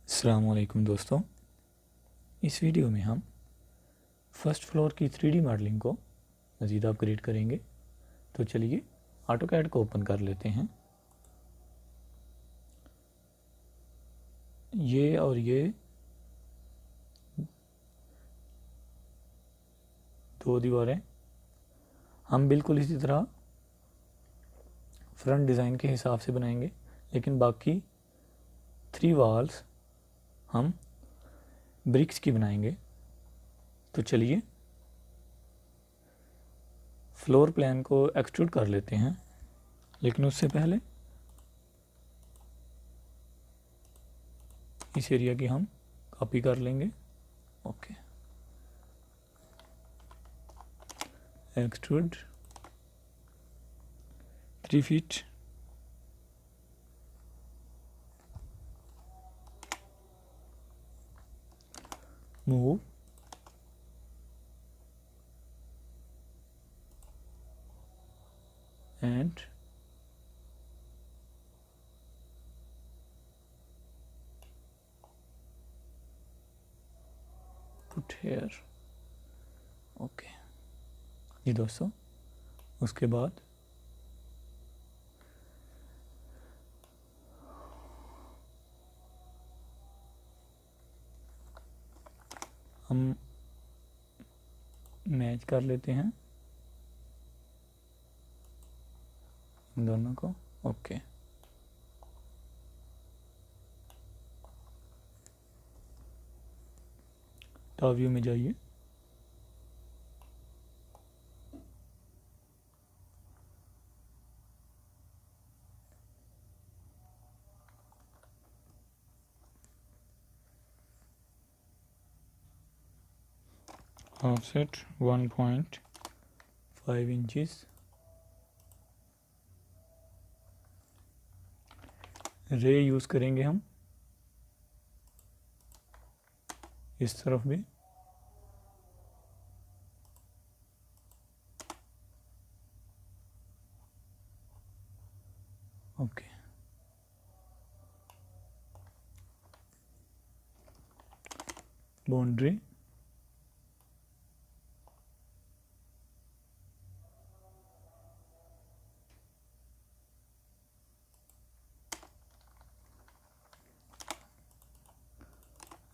अस्सलाम वालेकुम दोस्तों। इस वीडियो में हम फर्स्ट फ्लोर की 3D मॉडलिंग को मज़ीद अपग्रेड करेंगे। तो चलिए ऑटोकैड को ओपन कर लेते हैं। ये और ये दो दीवारें हम बिल्कुल इसी तरह फ्रंट डिज़ाइन के हिसाब से बनाएंगे, लेकिन बाकी 3 वॉल्स हम ब्रिक्स की बनाएंगे। तो चलिए फ्लोर प्लान को एक्सट्रूड कर लेते हैं, लेकिन उससे पहले इस एरिया की हम कॉपी कर लेंगे। Okay, extrude 3 feet, move and put here। Okay जी दोस्तों, उसके बाद हम मैच कर लेते हैं इन दोनों को। ओके, टॉप व्यू में जाइए, ऑफसेट 1.5 इंचेस, रे यूज़ करेंगे हम इस तरफ भी। ओके, बाउंड्री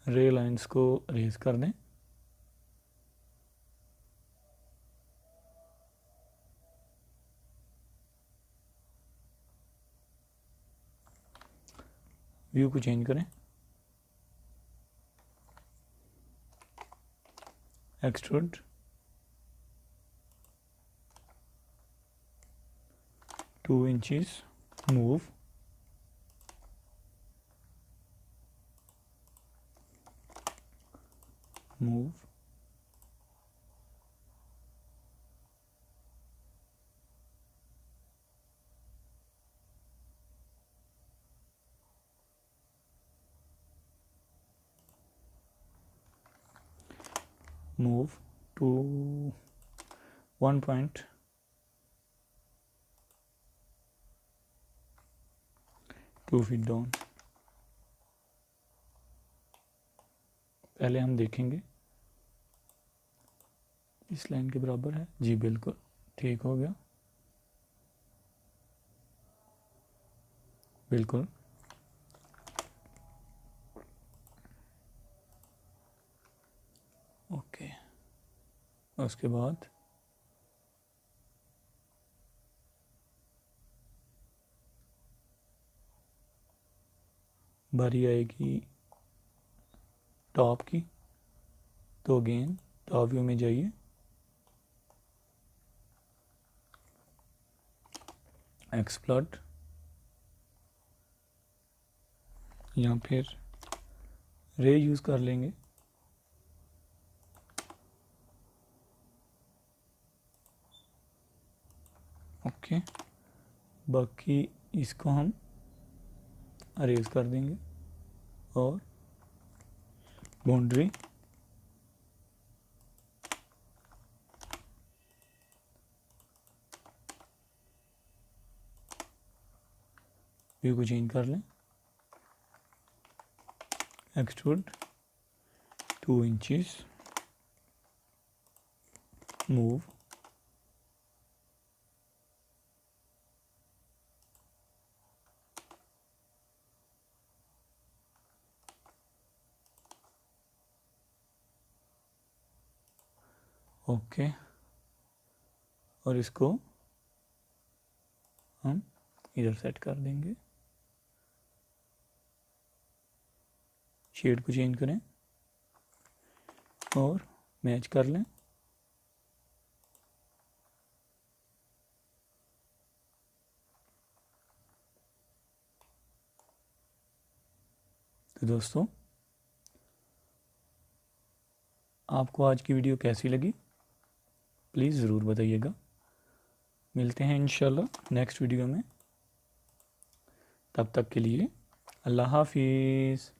रे लाइंस को रेज कर दें। व्यू को चेंज करें, extrude 2 inches, move move move to 1.2 feet down. पहले हम देखेंगे इस लाइन के बराबर है। जी बिल्कुल ठीक हो गया, बिल्कुल। ओके, उसके बाद बारी आएगी टॉप की। तो अगेन टॉप व्यू में जाइए, एक्सप्लोर, यहाँ फिर रे यूज़ कर लेंगे। ओके, बाकी इसको हम अरेज कर देंगे और बाउंड्री व्यू को चेंज कर लें, extrude 2 inches, move, ओके। और इसको हम इधर सेट कर देंगे। शेड को चेंज करें और मैच कर लें। तो दोस्तों, आपको आज की वीडियो कैसी लगी प्लीज़ ज़रूर बताइएगा। मिलते हैं इंशाल्लाह नेक्स्ट वीडियो में। तब तक के लिए अल्लाह हाफिज़।